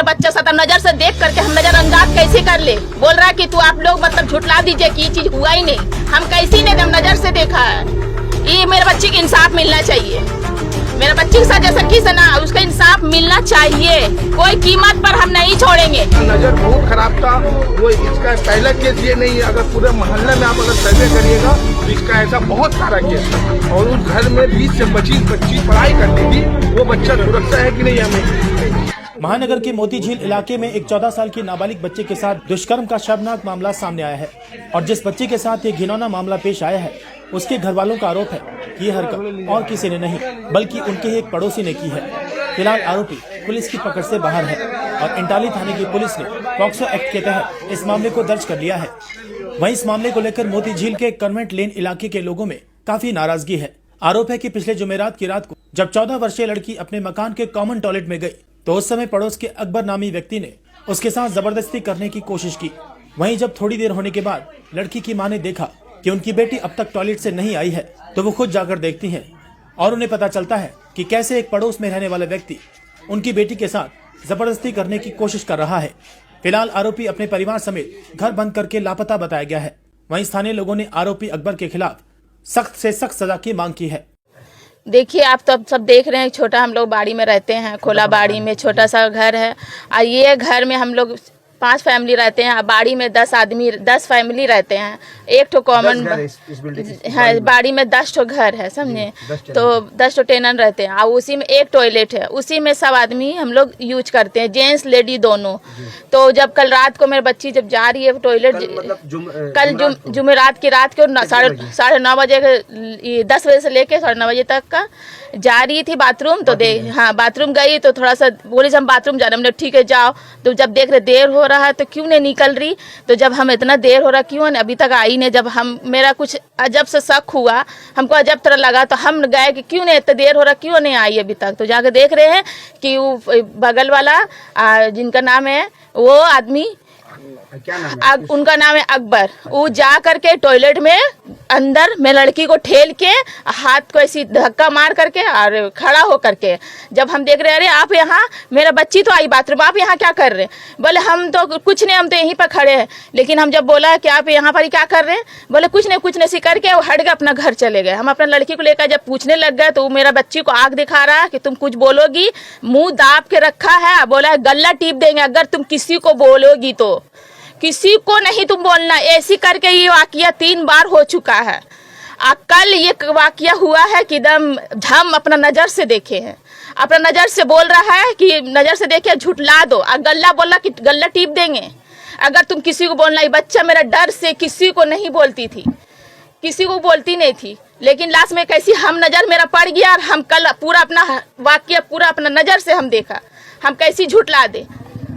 बच्चा साथ नजर से देख करके हम नजरअंदाज कैसे कर ले। बोल रहा है कि तू आप लोग मतलब झुठला दीजिए कि ये चीज हुआ ही नहीं। हम कैसी ने हम नजर से देखा है। ये मेरे बच्चे को इंसाफ मिलना चाहिए। मेरे बच्चे के साथ जैसा किस ना उसका इंसाफ मिलना चाहिए। कोई कीमत पर हम नहीं छोड़ेंगे। नजर बहुत खराब था। वो इसका पहला केस ये नहीं है। अगर पूरे मोहल्ले में आप अगर सर्वे करिएगा तो इसका ऐसा बहुत सारा केस था। और उस घर में 20 से 25 बच्ची पढ़ाई करती थी। वो बच्चा सुरक्षा है कि नहीं हमें। महानगर के मोती झील इलाके में एक 14 साल की नाबालिग बच्चे के साथ दुष्कर्म का शर्मनाक मामला सामने आया है। और जिस बच्चे के साथ ये घिनौना मामला पेश आया है उसके घर वालों का आरोप है कि ये हरकत और किसी ने नहीं बल्कि उनके ही एक पड़ोसी ने की है। फिलहाल आरोपी पुलिस की पकड़ से बाहर है और इंटाली थाने की पुलिस ने पॉक्सो एक्ट के तहत इस मामले को दर्ज कर लिया है। वहीं इस मामले को लेकर मोती झील के कन्वेंट लेन इलाके के लोगों में काफी नाराजगी है। आरोप है कि पिछले जुमेरात की रात को जब 14 वर्षीय लड़की अपने मकान के कॉमन टॉयलेट में गई तो उस समय पड़ोस के अकबर नामी व्यक्ति ने उसके साथ जबरदस्ती करने की कोशिश की। वहीं जब थोड़ी देर होने के बाद लड़की की मां ने देखा कि उनकी बेटी अब तक टॉयलेट से नहीं आई है तो वो खुद जाकर देखती हैं और उन्हें पता चलता है कि कैसे एक पड़ोस में रहने वाला व्यक्ति उनकी बेटी के साथ जबरदस्ती करने की कोशिश कर रहा है। फिलहाल आरोपी अपने परिवार समेत घर बंद करके लापता बताया गया है। वहीं स्थानीय लोगों ने आरोपी अकबर के खिलाफ सख्त से सख्त सजा की मांग की है। देखिए आप तो सब देख रहे हैं, छोटा हम लोग बाड़ी में रहते हैं, खोला बाड़ी में छोटा सा घर है। और ये घर में हम लोग 5 फैमिली रहते हैं। बाड़ी में 10 फैमिली रहते हैं। एक तो कॉमन है, बाड़ी में 10 ठो घर है, समझे। तो 10 ठो टेनन रहते हैं और उसी में एक टॉयलेट है। उसी में सब आदमी हम लोग यूज करते हैं, जेंट्स लेडी दोनों। तो जब कल रात को मेरी बच्ची जब जा रही है टॉयलेट, कल जुमेरात की रात को 9:30 बजे, 10 बजे से लेके 9:30 बजे तक का जा रही थी बाथरूम। तो बाथरूम गई तो थोड़ा सा बोली हम बाथरूम जा रहे, हमने ठीक है जाओ। तो जब देख रहे देर हो रहा है तो क्यों नहीं निकल रही। तो जब हम इतना देर हो रहा क्यों नहीं अभी तक आई नहीं, जब हम मेरा कुछ अजब से शक हुआ, हमको अजब तरह लगा तो हम गए कि क्यों नहीं इतना देर हो रहा, क्यों नहीं आई अभी तक। तो जाकर देख रहे हैं कि वो बगल वाला जिनका नाम है वो आदमी, क्या नाम है? उनका नाम है अकबर। वो जा करके टॉयलेट में अंदर में लड़की को ठेल के हाथ को ऐसी धक्का मार करके और खड़ा हो करके, जब हम देख रहे हैं अरे आप यहाँ, मेरा बच्ची तो आई बाथरूम, आप यहाँ क्या कर रहे हैं। बोले हम तो कुछ नहीं, हम तो यहीं पर खड़े हैं। लेकिन हम जब बोला कि आप यहाँ पर क्या कर रहे हैं, बोले कुछ नहीं सी करके वो हट गए, अपना घर चले गए। हम अपना लड़की को लेकर जब पूछने लग गए तो वो मेरा बच्ची को आग दिखा रहा है कि तुम कुछ बोलोगी, मुंह दाब के रखा है, बोला है गला टीप देंगे अगर तुम किसी को बोलोगी तो, किसी को नहीं तुम बोलना। ऐसी करके ये वाकया 3 बार हो चुका है। कल ये वाकया हुआ है कि हम अपना नजर से देखे हैं, अपना नजर से बोल रहा है कि नजर से देखे झुठला दो। गल्ला बोला कि गल्ला टीप देंगे अगर तुम किसी को बोलना। ये बच्चा मेरा डर से किसी को नहीं बोलती थी, किसी को बोलती नहीं थी। लेकिन लास्ट में कैसी हम नजर मेरा पड़ गया और हम कल पूरा अपना वाकया पूरा अपना नजर से हम देखा, हम कैसी झुठला दे,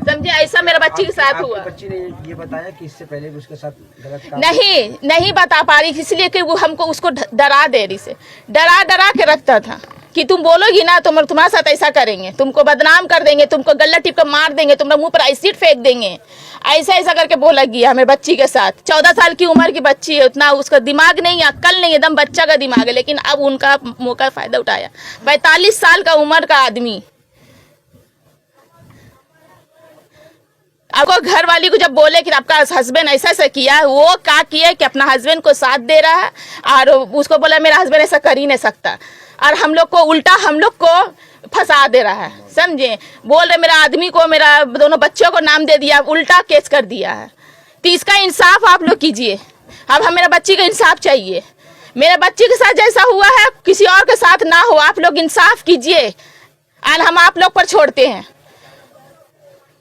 समझे। ऐसा मेरा बच्ची के साथ हुआ। बच्ची ने ये बताया कि इससे पहले भी उसके साथ गलत काम नहीं बता पा रही, इसलिए कि वो हमको उसको डरा दे रही से डरा के रखता था कि तुम बोलोगी ना तो तुम्हारे साथ ऐसा करेंगे, तुमको बदनाम कर देंगे, तुमको गल्ला टिप कर मार देंगे, तुम्हारे मुंह पर एसिड फेंक देंगे। ऐसा करके बोला गया हमें बच्ची के साथ। 14 साल की उम्र की बच्ची है, उतना उसका दिमाग नहीं है, अक्ल नहीं, एकदम बच्चा का दिमाग है। लेकिन अब उनका मौका फायदा उठाया। 45 साल का उम्र का आदमी आपको घर वाली को जब बोले कि आपका हस्बैंड ऐसा किया, वो क्या किया कि अपना हस्बैंड को साथ दे रहा है और उसको बोला मेरा हस्बैंड ऐसा कर ही नहीं सकता, और हम लोग को उल्टा हम लोग को फंसा दे रहा है, समझे। बोल रहे मेरा आदमी को, मेरा दोनों बच्चों को नाम दे दिया, उल्टा केस कर दिया है। तो इसका इंसाफ आप लोग कीजिए। अब हम मेरा बच्ची का इंसाफ चाहिए। मेरे बच्ची के साथ जैसा हुआ है किसी और के साथ ना हो, आप लोग इंसाफ कीजिए और हम आप लोग पर छोड़ते हैं।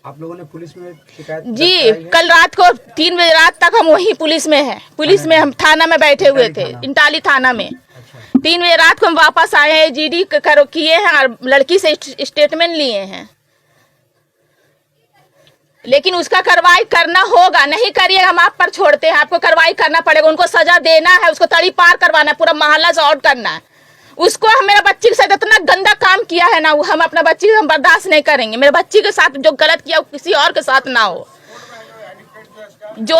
आप लोगों ने पुलिस में शिकायत जी, कल रात को 3 बजे रात तक हम वहीं पुलिस में हैं। पुलिस में हम थाना में बैठे हुए थे, इंटाली थाना में। 3 बजे रात को हम वापस आए हैं, जीडी किए हैं और लड़की से स्टेटमेंट लिए हैं। लेकिन उसका कार्रवाई करना होगा, नहीं करिए हम आप पर छोड़ते हैं। आपको कार्रवाई करना पड़ेगा, उनको सजा देना है, उसको तड़ी पार करवाना है, पूरा मोहल्ला से आउट करना है उसको। हम मेरा बच्ची के साथ इतना गंदा काम किया है ना, हम अपना बच्ची हम बर्दाश्त नहीं करेंगे। मेरे बच्ची के साथ जो गलत किया वो किसी और के साथ ना हो। जो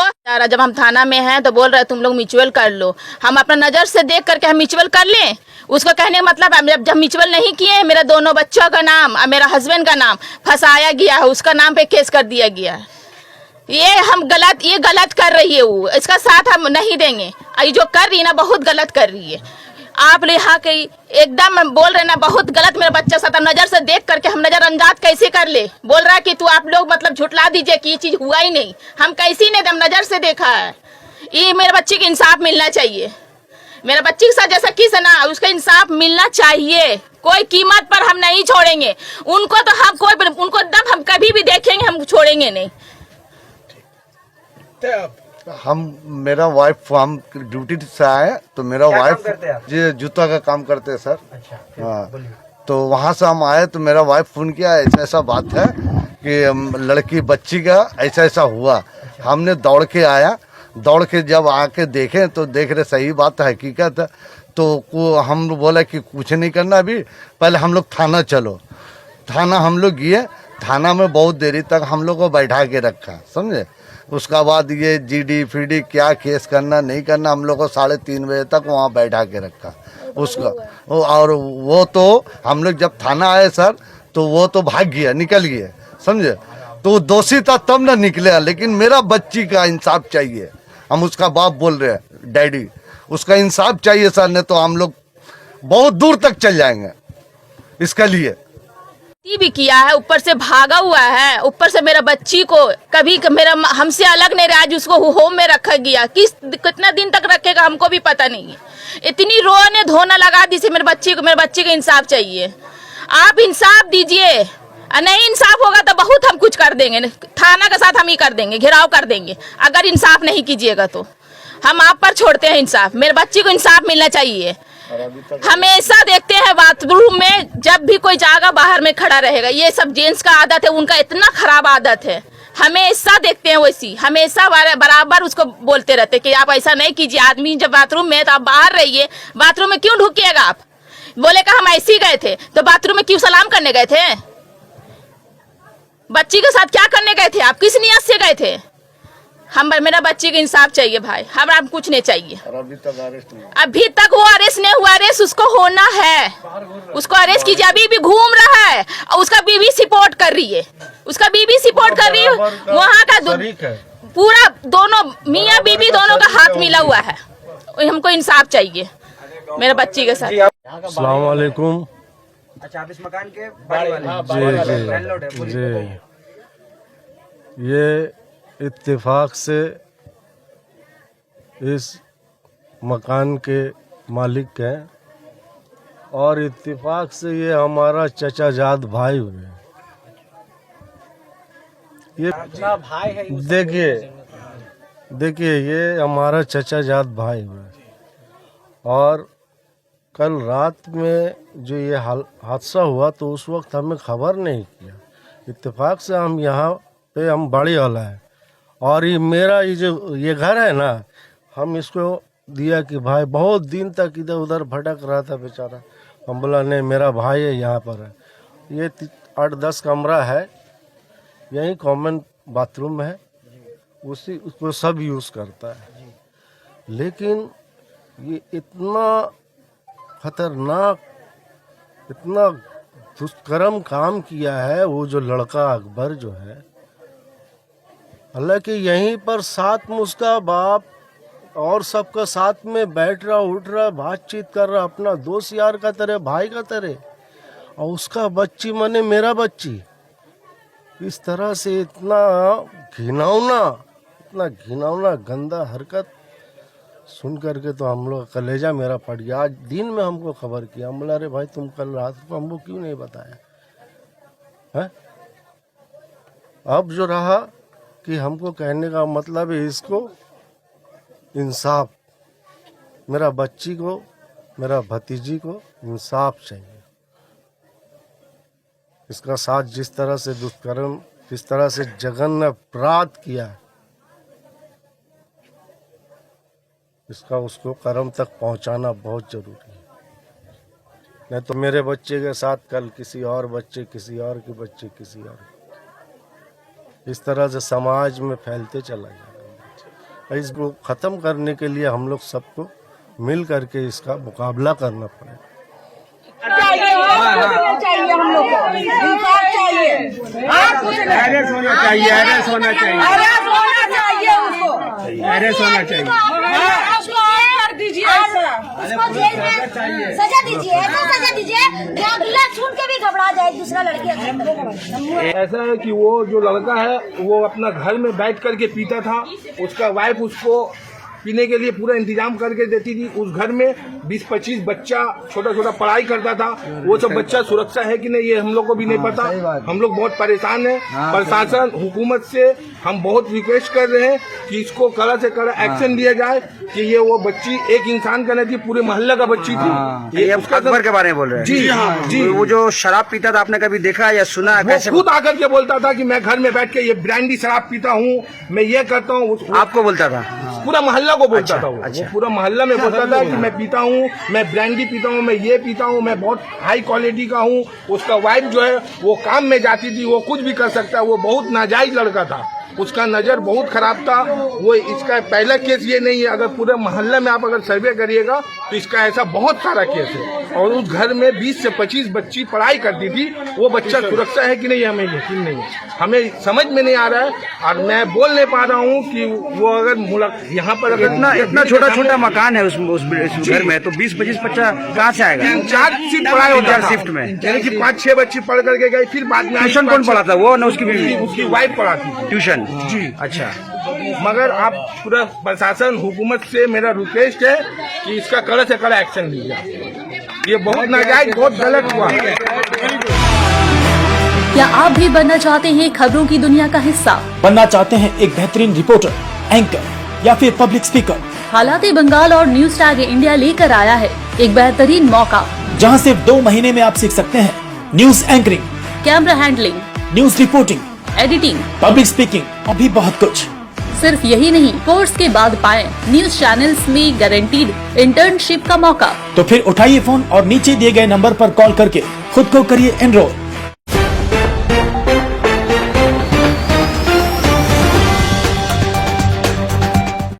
जब हम थाना में हैं तो बोल रहे तुम लोग म्यूचुअल कर लो। हम अपना नजर से देख करके हम म्यूचुअल कर लें, उसका कहने का मतलब है जब म्यूचुअल नहीं किए, मेरा दोनों बच्चों का नाम और मेरा हस्बैंड का नाम फंसाया गया है, उसका नाम पे केस कर दिया गया है। ये गलत कर रही है, वो इसका साथ हम नहीं देंगे। ये जो कर रही है ना बहुत गलत कर रही है। आप यहाँ के एकदम बोल रहे ना बहुत गलत, मेरा बच्चा साथ हम नजर से देख करके हम नजरअंदाज कैसे कर ले। बोल रहा है कि तू आप लोग मतलब झुठला दीजिए कि ये चीज हुआ ही नहीं, हम कैसी नहीं, हम नजर से देखा है। ये मेरे बच्चे को इंसाफ मिलना चाहिए, मेरा बच्चे के साथ जैसा किस ना उसका इंसाफ मिलना चाहिए। कोई कीमत पर हम नहीं छोड़ेंगे उनको, तो हम उनको दम हम कभी भी देखेंगे, हम छोड़ेंगे नहीं। मेरा वाइफ, हम ड्यूटी से आए तो मेरा क्या वाइफ काम करते हैं आप? जी जूता का काम करते हैं सर। अच्छा, फिर हाँ, बोलिए। तो वहाँ से हम आए तो मेरा वाइफ फोन किया, ऐसा ऐसा बात है कि लड़की बच्ची का ऐसा ऐसा हुआ। हमने दौड़ के आया, दौड़ के जब आके देखे तो देख रहे सही बात है, हकीकत है। तो हम बोला कि कुछ नहीं करना, अभी पहले हम लोग थाना चलो। थाना हम लोग गए, थाना में बहुत देरी तक हम लोग को बैठा के रखा, समझे। उसका बाद ये जीडी फीडी क्या केस करना नहीं करना, हम लोग को 3:30 बजे तक वहाँ बैठा के रखा उसका। और वो तो हम लोग जब थाना आए सर तो वो तो भाग गया, निकल गया, समझे। तो दोषी था तब ना निकले, लेकिन मेरा बच्ची का इंसाफ चाहिए। हम उसका बाप बोल रहे हैं, डैडी उसका इंसाफ चाहिए सर, नहीं तो हम लोग बहुत दूर तक चल जाएंगे इसके लिए। भी किया है, ऊपर से भागा हुआ है, ऊपर से मेरा बच्ची को कभी मेरा हमसे अलग नहीं रहा, आज उसको होम में रखा गया। कितना दिन तक रखेगा हमको भी पता नहीं है। इतनी रोने धोना लगा दी से मेरे बच्ची को इंसाफ चाहिए। आप इंसाफ दीजिए, नहीं इंसाफ होगा तो बहुत हम कुछ कर देंगे, थाना के साथ हम ही कर देंगे, घेराव कर देंगे। अगर इंसाफ नहीं कीजिएगा तो हम आप पर छोड़ते हैं इंसाफ। मेरे बच्ची को इंसाफ मिलना चाहिए। हमेशा देखते हैं बाथरूम में जब भी कोई जाएगा बाहर में खड़ा रहेगा, ये सब जेंट्स का आदत है, उनका इतना खराब आदत है। हमेशा देखते हैं वैसी, हमेशा बराबर उसको बोलते रहते कि आप ऐसा नहीं कीजिए। आदमी जब बाथरूम में है तो आप बाहर रहिए, बाथरूम में क्यों ढुकिएगा आप। बोलेगा हम ऐसे ही गए थे, तो बाथरूम में क्यों सलाम करने गए थे। बच्ची के साथ क्या करने गए थे आप, किस नियत से गए थे। मेरा बच्ची को इंसाफ चाहिए भाई, हमारा कुछ नहीं चाहिए। अभी तक वो अरेस्ट नहीं हुआ, अरेस्ट उसको होना है, उसको अरेस्ट कीजिए। अभी भी घूम रहा है और उसका बीवी सपोर्ट कर रही है, उसका बीवी सपोर्ट कर रही है। वहाँ का पूरा दोनों मियाँ बीवी दोनों का हाथ मिला हुआ है। हमको इंसाफ चाहिए मेरे बच्ची के साथ। अस्सलाम वालेकुम। अच्छा, आप इस मकान के बाड़ी वाले लैंडलॉर्ड है, बोलिए। ये इत्तेफाक से इस मकान के मालिक हैं और इत्तेफाक से ये हमारा चचाजाद भाई हुए। ये भाई है, देखिए ये हमारा चचाजाद भाई हुए और कल रात में जो ये हादसा हुआ तो उस वक्त हमें खबर नहीं किया। इत्तेफाक से हम यहाँ पे, हम बाड़ी वाला है और ये मेरा ये घर है ना, हम इसको दिया कि भाई बहुत दिन तक इधर उधर भटक रहा था बेचारा। हम बोला नहीं मेरा भाई है, यहाँ पर है। ये 8-10 कमरा है, यही कॉमन बाथरूम है, उसको सब यूज़ करता है। लेकिन ये इतना खतरनाक, इतना दुष्कर्म काम किया है वो जो लड़का अकबर जो है। हालांकि यहीं पर साथ में उसका बाप और सबका साथ में बैठ रहा, उठ रहा, बातचीत कर रहा, अपना दोस्त यार का तरह, भाई का तरह। और उसका बच्ची माने मेरा बच्ची, इस तरह से इतना घिनौना गंदा हरकत सुन करके तो हम लोग कलेजा मेरा फट गया। आज दिन में हमको खबर किया, हम बोला अरे भाई तुम कल रात को हमको क्यों नहीं बताया है। अब जो रहा कि हमको कहने का मतलब है इसको इंसाफ, मेरा बच्ची को, मेरा भतीजी को इंसाफ चाहिए। इसका साथ जिस तरह से दुष्कर्म, जिस तरह से जघन्य अपराध किया है, इसका उसको कर्म तक पहुंचाना बहुत जरूरी है। नहीं तो मेरे बच्चे के साथ कल किसी और बच्चे, किसी और के बच्चे, किसी और, इस तरह से समाज में फैलते चला जाए। इसको ख़त्म करने के लिए हम लोग सबको मिल करके इसका मुकाबला करना पड़ेगा। चाहिए हम लोग को इंसाफ चाहिए, अरेस्ट होना चाहिए, अरेस्ट होना चाहिए, अरेस्ट होना चाहिए उसको, अरेस्ट होना चाहिए। उसको कर दीजिए, उसको जेल में सजा दीजिए, ऐसा सजा दीजिए कि अगला सुन के भी घबरा जाए दूसरा लड़की। ऐसा है कि वो जो लड़का है वो अपना घर में बैठ करके पीता था, उसका वाइफ उसको पीने के लिए पूरा इंतजाम करके देती थी। उस घर में 20-25 बच्चा छोटा छोटा पढ़ाई करता था। वो सब बच्चा सुरक्षा है कि नहीं ये हम लोग को भी नहीं पता। हम लोग बहुत परेशान हैं। प्रशासन हुकूमत से हम बहुत रिक्वेस्ट कर रहे हैं कि इसको कड़ा से कड़ा एक्शन लिया जाए कि ये वो बच्ची एक इंसान का नहीं थी, पूरे मोहल्ले का बच्ची थी। ये अकबर के बारे में बोल रहे हैं? जी हाँ जी। वो जो शराब पीता था आपने कभी देखा या सुना? वो खुद आकर के बोलता था कि मैं घर में बैठ के ये ब्रांडी शराब पीता हूँ, मैं ये करता हूँ। आपको बोलता था? पूरा मोहल्ला को बोलता था वो पूरा मोहल्ला में बोलता था कि मैं पीता हूँ, मैं ब्रांडी पीता हूँ, मैं ये पीता हूँ, मैं बहुत हाई क्वालिटी का हूँ। उसका वाइफ जो है वो काम में जाती थी, वो कुछ भी कर सकता है। वो बहुत नाजायज लड़का था, उसका नज़र बहुत खराब था। वो इसका पहला केस ये नहीं है, अगर पूरे मोहल्ले में आप अगर सर्वे करिएगा तो इसका ऐसा बहुत सारा केस है। और उस घर में 20 से 25 बच्ची पढ़ाई करती थी। वो बच्चा सुरक्षा है कि नहीं हमें यकीन नहीं है, हमें समझ में नहीं आ रहा है। और मैं बोल नहीं पा रहा हूँ कि वो अगर यहाँ पर अगर इतना छोटा छोटा मकान है उस घर में, तो 20-25 बच्चा कहाँ से आएगा? 3-4 शिफ्ट पढ़ाई होता था शिफ्ट में, यानी कि 5-6 बच्ची पढ़ करके गई। फिर बाद में ट्यूशन कौन पढ़ाता? वो ना उसकी बीवी? उसकी वाइफ पढ़ाती थी ट्यूशन। जी अच्छा। मगर आप पूरा प्रशासन हुकूमत से मेरा रिक्वेस्ट है कि इसका कड़ा से कड़ा एक्शन लीजिए। ये बहुत नाजायज, बहुत गलत हुआ। क्या आप भी बनना चाहते हैं खबरों की दुनिया का हिस्सा? बनना चाहते हैं एक बेहतरीन रिपोर्टर, एंकर या फिर पब्लिक स्पीकर? हालात बंगाल और न्यूज टैग इंडिया लेकर आया है एक बेहतरीन मौका, जहां सिर्फ 2 महीने में आप सीख सकते हैं news anchoring, camera handling, news reporting, editing, public speaking और भी बहुत कुछ। सिर्फ यही नहीं, कोर्स के बाद पाएं न्यूज चैनल्स में गारंटीड इंटर्नशिप का मौका। तो फिर उठाइए फोन और नीचे दिए गए नंबर पर कॉल करके खुद को करिए एनरोल।